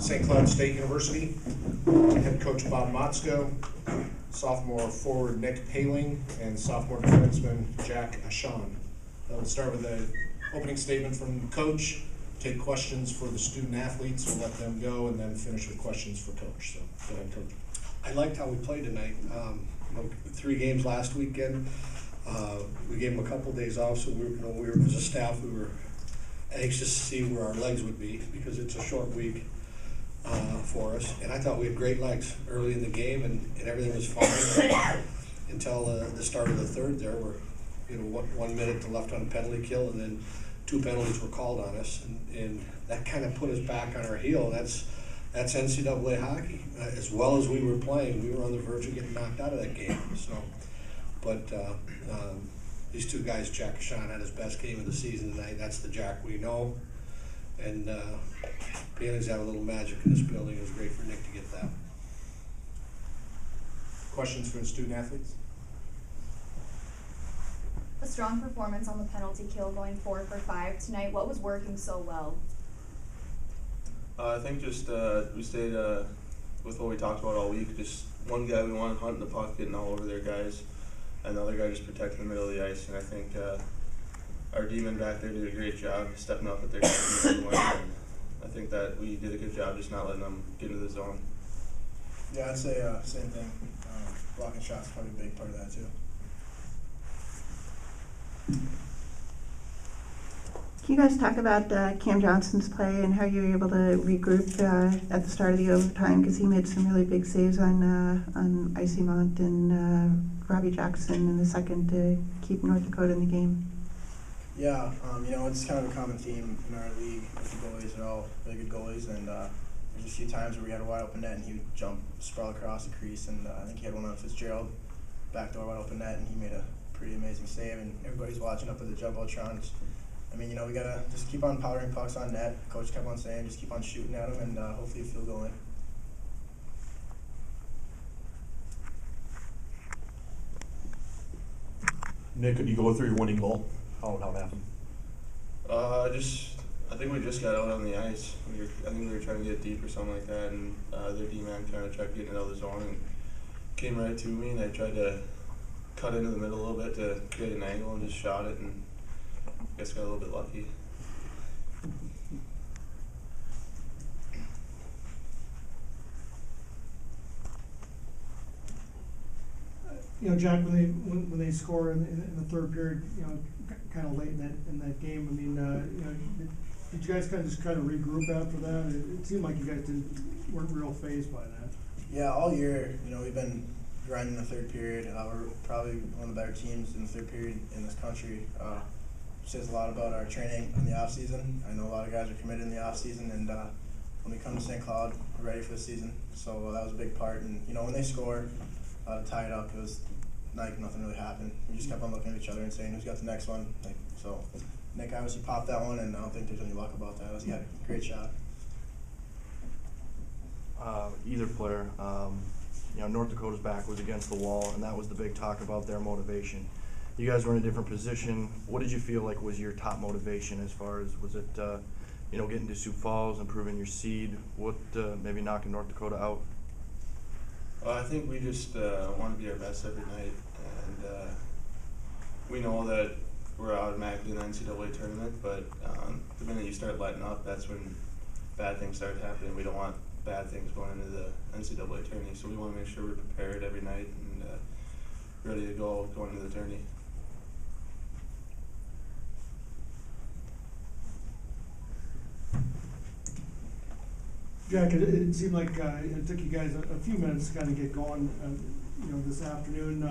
St. Cloud State University. Head coach Bob Motzko, sophomore forward Nick Poehling, and sophomore defenseman Ahcan. We'll start with an opening statement from the coach, take questions for the student athletes, we'll let them go, and then finish with questions for coach. So go ahead, coach. I liked how we played tonight. 3 games last weekend. We gave them a couple days off, so we were as a staff we were anxious to see where our legs would be because it's a short week for us. And I thought we had great legs early in the game, and everything was fine until the start of the third. There were 1 minute left on a penalty kill, and then 2 penalties were called on us, and that kind of put us back on our heel. That's NCAA hockey. As well as we were playing, we were on the verge of getting knocked out of that game. So, but these 2 guys, Ahcan had his best game of the season tonight. That's the Jack we know. And Poehling's had a little magic in this building. It was great for Nick to get that. Questions for the student athletes? A strong performance on the penalty kill, going 4 for 5 tonight. What was working so well? I think just we stayed with what we talked about all week. Just one guy we wanted hunting the puck, getting all over their guys, and the other guy just protecting the middle of the ice. And I think our D-men back there did a great job stepping up at their game. I think that we did a good job just not letting them get into the zone. Yeah, I'd say same thing. Blocking shots is probably a big part of that too. Can you guys talk about Cam Johnson's play and how you were able to regroup at the start of the overtime, because he made some really big saves on Icy Mont and Robbie Jackson in the second to keep North Dakota in the game? Yeah, it's kind of a common theme in our league with the goalies. They're all really good goalies, and there's a few times where we had a wide open net and he would jump, sprawl across the crease, and I think he had one on Fitzgerald, backdoor wide open net, and he made a pretty amazing save, and everybody's watching up at the Jumbotron. We gotta just keep on powering pucks on net. Coach kept on saying, just keep on shooting at them, and hopefully a field goal in. Nick, could you go through your winning goal? How it happened? I think we just got out on the ice. I think we were trying to get deep or something like that, and their D-man kind of tried getting it out of the zone and came right to me, and I tried to cut into the middle a little bit to get an angle and just shot it, and I guess got a little bit lucky. Jack, when they score in the third period, kind of late in that game, did you guys kind of regroup after that? It seemed like you guys weren't real fazed by that. Yeah, all year, we've been grinding the third period. We're probably one of the better teams in the third period in this country. Says a lot about our training in the off season. I know a lot of guys are committed in the off season, and when we come to St. Cloud, we're ready for the season. So that was a big part. And when they score to tie it up, it was like nothing really happened. We just kept on looking at each other and saying, who's got the next one? So Nick obviously popped that one, and I don't think there's any luck about that. He had a great shot. Either player, North Dakota's back was against the wall, and that was the big talk about their motivation. You guys were in a different position. What did you feel like was your top motivation as far as, was it, getting to Sioux Falls, improving your seed? What, maybe knocking North Dakota out? I think we just want to be our best every night, and we know that we're automatically in the NCAA tournament, but the minute you start letting up, that's when bad things start happening. We don't want bad things going into the NCAA tourney, so we want to make sure we're prepared every night and ready to go going into the tourney. Jack, it seemed like it took you guys a few minutes to kind of get going, this afternoon.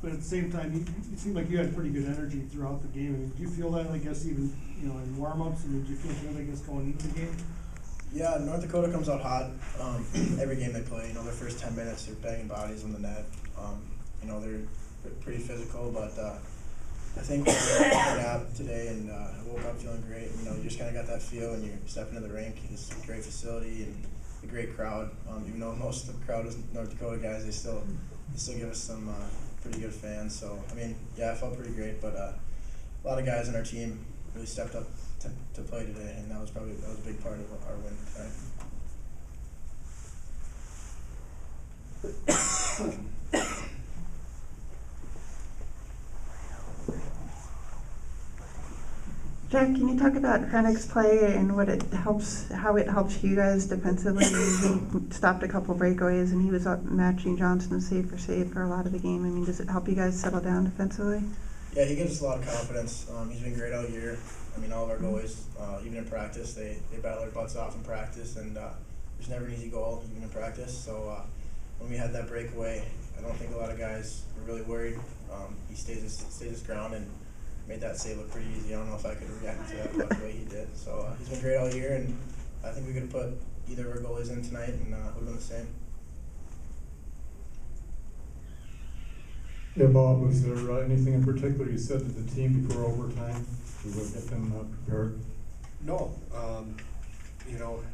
But at the same time, it seemed like you had pretty good energy throughout the game. Did you feel that, I guess, even in warm-ups? Did you feel good, I guess, going into the game? Yeah, North Dakota comes out hot every game they play. Their first 10 minutes, they're banging bodies on the net. They're pretty physical, but I think we took a nap today, and I woke up feeling great. You just kind of got that feel when you step into the rink. It's a great facility and a great crowd. Even though most of the crowd is North Dakota guys, they still give us some pretty good fans. So I felt pretty great. But a lot of guys on our team really stepped up to play today, and that was a big part of our win tonight. Jack, can you talk about Krennic's play and how it helps you guys defensively? He stopped a couple breakaways and he was up matching Johnston save for a lot of the game. I mean, does it help you guys settle down defensively? Yeah, he gives us a lot of confidence. He's been great all year. I mean, all of our goalies, even in practice, they battle their butts off in practice, and there's never an easy goal, even in practice. So when we had that breakaway, I don't think a lot of guys were really worried. He stayed his ground and made that save look pretty easy. I don't know if I could have reacted to that puck the way he did. So he's been great all year, and I think we could have put either of our goalies in tonight, and would have been the same. Yeah, Bob, was there anything in particular you said to the team before overtime to get them prepared? No, you know,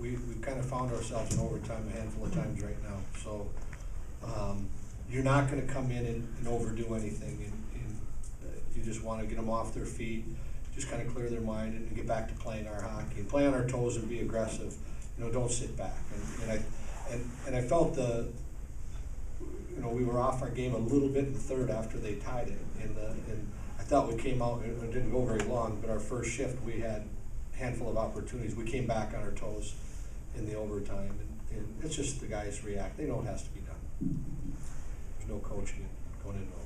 we've kind of found ourselves in overtime a handful of times right now. So you're not going to come in and overdo anything. You just want to get them off their feet, just kind of clear their mind and get back to playing our hockey and play on our toes and be aggressive. You know, don't sit back. And I felt you know, we were off our game a little bit in the third after they tied it. And I thought we came out, it didn't go very long, but our first shift we had a handful of opportunities. We came back on our toes in the overtime. And it's just the guys react. They know it has to be done. There's no coaching it going into overtime.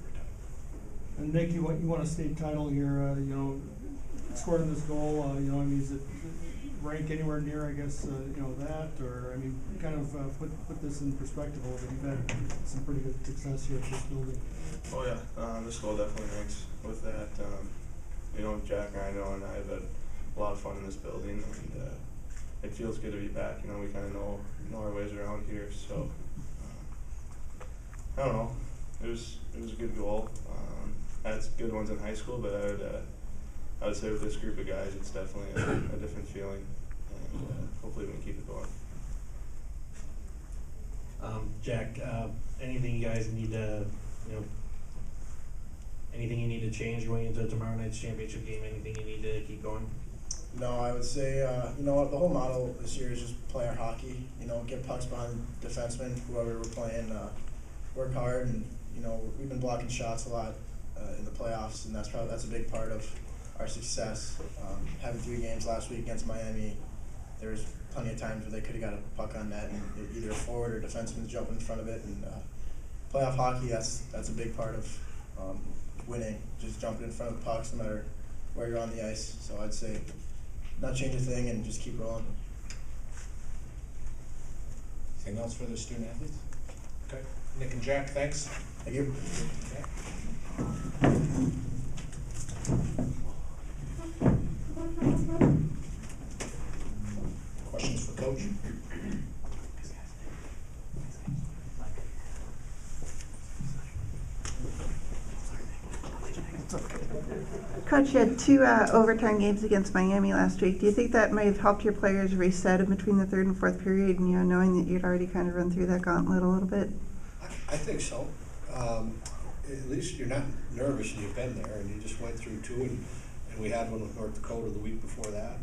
And Nick, you won a state title here, you know, scoring this goal, you know, I mean, is it rank anywhere near, I guess, you know, that, or, I mean, kind of put this in perspective a little bit. You've had some pretty good success here at this building. Oh yeah, this goal definitely ranks with that. You know, Jack and I have had a lot of fun in this building, and it feels good to be back. You know, we kind of know our ways around here, so I don't know. It was a good goal. I had good ones in high school, but I would say with this group of guys, it's definitely a different feeling, and hopefully we can keep it going. Jack, anything you guys need to, you know, anything you need to change going into tomorrow night's championship game? Anything you need to keep going? No, I would say, you know, the whole model this year is just play our hockey. You know, get pucks behind defensemen, whoever we're playing, work hard, and you know, we've been blocking shots a lot in the playoffs, and that's a big part of our success. Having 3 games last week against Miami, there was plenty of times where they could have got a puck on net, and either a forward or defenseman's jumping in front of it. And playoff hockey, that's a big part of winning. Just jumping in front of the pucks, no matter where you're on the ice. So I'd say not change a thing and just keep rolling. Anything else for the student athletes? Okay, Nick and Jack, thanks. Thank you. Questions for Coach? Coach, you had 2 overtime games against Miami last week. Do you think that may have helped your players reset in between the 3rd and 4th period, and, you know, knowing that you'd already kind of run through that gauntlet a little bit? I think so. At least you're not nervous and you've been there, and you just went through 2, and we had one with North Dakota the week before that,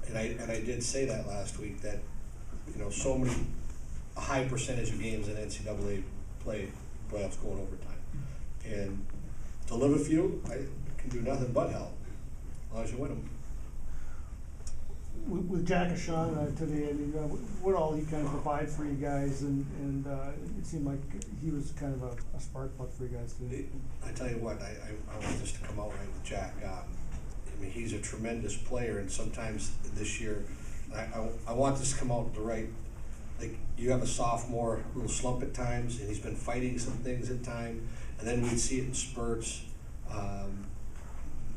and I did say that last week, that, you know, a high percentage of games in NCAA playoffs go in overtime, and to live a few, I can do nothing but help as long as you win them. With Jack Ahcan today, I mean, what all he kind of provide for you guys, and it seemed like he was kind of a spark plug for you guys today. I tell you what, I want this to come out right with Jack. I mean, he's a tremendous player, and sometimes this year, I want this to come out the right. Like, you have a sophomore little slump at times, and he's been fighting some things at times, and then we'd see it in spurts.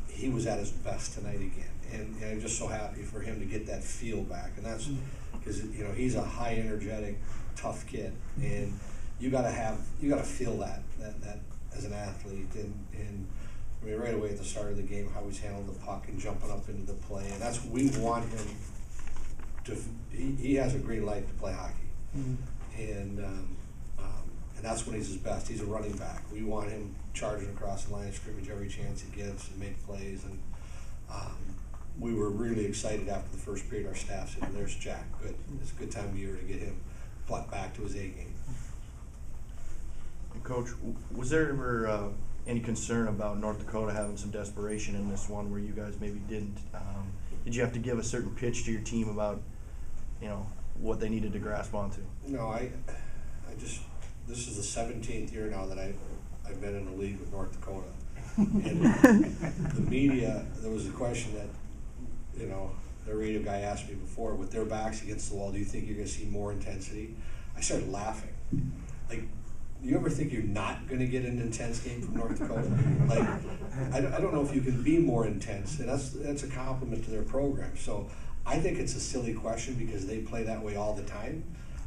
He was at his best tonight again. And I'm just so happy for him to get that feel back, and that's because, you know, he's a high energetic, tough kid, and you gotta feel that as an athlete, and I mean, right away at the start of the game, how he's handling the puck and jumping up into the play, and that's, we want him to. He has a green light to play hockey, and that's when he's his best. He's a running back. We want him charging across the line of scrimmage every chance he gets to make plays, and. We were really excited after the first period. Our staff said, "There's Jack. Good. It's a good time of year to get him back to his A game." And Coach, was there ever any concern about North Dakota having some desperation in this one where you guys maybe didn't? Did you have to give a certain pitch to your team about, you know, what they needed to grasp onto? No, this is the 17th year now that I've been in the league with North Dakota. And the media, there was a question that, you know, the radio guy asked me before, with their backs against the wall, do you think you're gonna see more intensity? I started laughing. Like, you ever think you're not gonna get an intense game from North Dakota? Like, I don't know if you can be more intense, and that's a compliment to their program. So I think it's a silly question because they play that way all the time.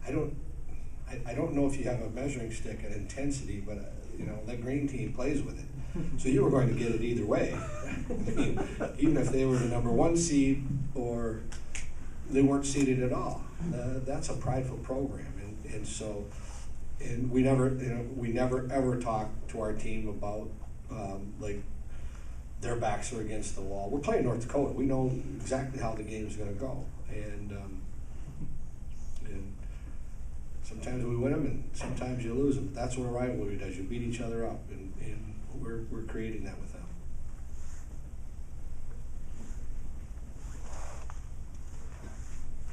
I don't know if you have a measuring stick at intensity, but you know, that green team plays with it. So you were going to get it either way. I mean, even if they were the #1 seed or they weren't seeded at all. That's a prideful program, and so, and we never ever talk to our team about like their backs are against the wall. We're playing North Dakota. We know exactly how the game is going to go, and sometimes we win them, and sometimes you lose them. That's what a rivalry does. You beat each other up, and we're creating that with them.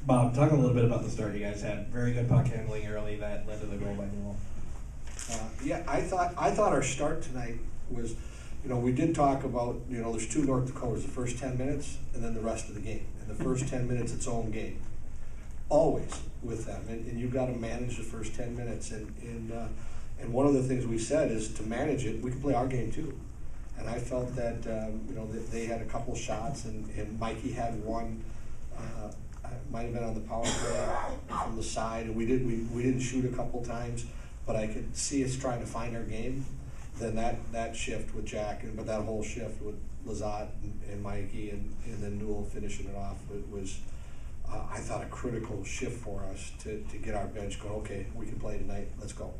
Bob, talk a little bit about the start you guys had. Very good puck handling early that led to the goal by Newell. Yeah, I thought our start tonight was, you know, we did talk about, you know, there's 2 North Dakotas, the first 10 minutes and then the rest of the game. And the first 10 minutes, its own game. Always with them, and you've got to manage the first 10 minutes. And one of the things we said is to manage it, we can play our game too. And I felt that you know, that they had a couple shots, and Mikey had one. Might have been on the power play from the side, and we didn't shoot a couple times, but I could see us trying to find our game. Then that shift with Jack, but that whole shift with Lazat and Mikey, and then Newell finishing it off, it was. I thought a critical shift for us to get our bench going. Okay, we can play tonight. Let's go.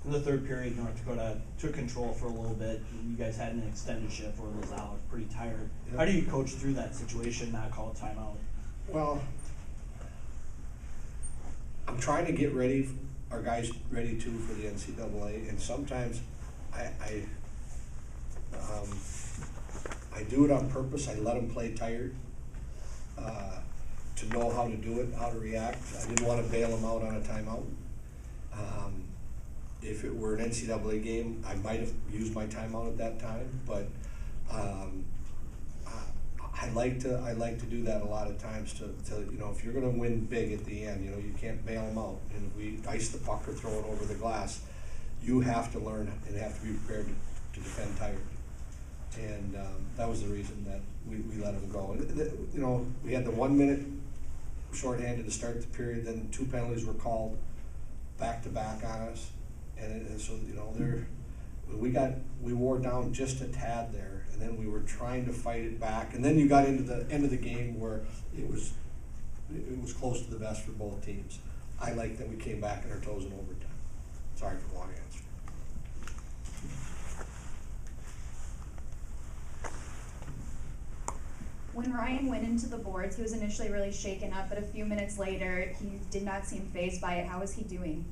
In the third period, North Dakota took control for a little bit. You guys had an extended shift where Lazat was pretty tired. Yep. How do you coach through that situation, not call a timeout? Well, I'm trying to get our guys ready too for the NCAA, and sometimes I do it on purpose. I let them play tired. To know how to do it, how to react. I didn't want to bail them out on a timeout. If it were an NCAA game, I might have used my timeout at that time, but I like to do that a lot of times to you know, if you're going to win big at the end, you know, you can't bail them out. And if we ice the puck or throw it over the glass, you have to learn and have to be prepared to defend tired. And that was the reason that we let them go. And, you know, we had the 1 minute shorthanded to start the period, then 2 penalties were called back to back on us, and so, you know, we wore down just a tad there, and then we were trying to fight it back, and then you got into the end of the game where it was close to the best for both teams. I like that we came back on our toes in overtime. Sorry for the long answer. When Ryan went into the boards, he was initially really shaken up, but a few minutes later, he did not seem fazed by it. How is he doing?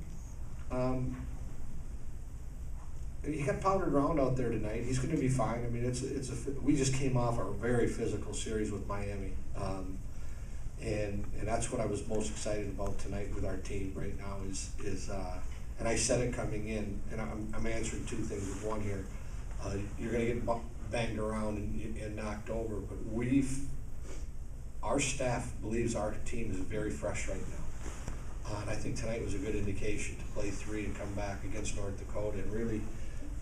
He got powdered around out there tonight. He's going to be fine. I mean, we just came off a very physical series with Miami, and that's what I was most excited about tonight with our team right now is and I said it coming in, and I'm answering 2 things with one here. You're going to get banged around and knocked over, but our staff believes our team is very fresh right now. And I think tonight was a good indication to play 3 and come back against North Dakota and really,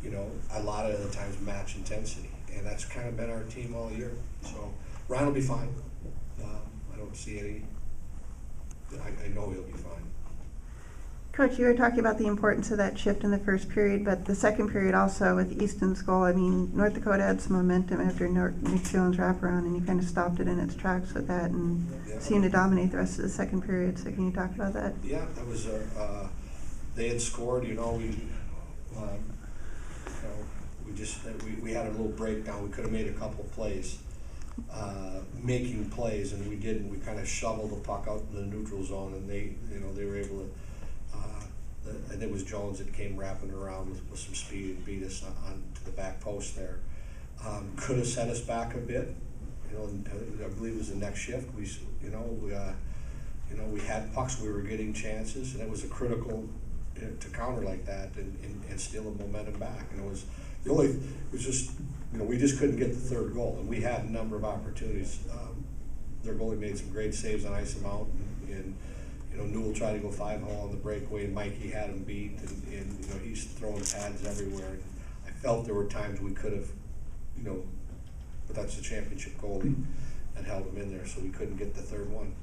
you know, a lot of the times match intensity. And that's kind of been our team all year. So Ryan will be fine. I don't see any, I know he'll be fine. Coach, you were talking about the importance of that shift in the first period, but the second period also with Easton's goal. I mean, North Dakota had some momentum after Nick Jones wraparound, and you kind of stopped it in its tracks with that and seemed to dominate the rest of the second period. So can you talk about that? Yeah, that was they had scored. You know, we had a little breakdown. We could have made a couple plays, making plays, and we didn't. We kind of shoveled the puck out in the neutral zone, and they were able to I think it was Jones that came wrapping around with some speed and beat us on to the back post there. Could have set us back a bit, you know, and I believe it was the next shift. We had pucks, we were getting chances, and it was a critical to counter like that and steal the momentum back. And it was just, you know, we just couldn't get the third goal, and we had a number of opportunities. Their goalie made some great saves on ice him out, and you know, Newell tried to go 5-hole on the breakaway, and Mikey had him beat, and you know, he's throwing pads everywhere. And I felt there were times we could have, you know, but that's the championship goalie, and held him in there, so we couldn't get the third one.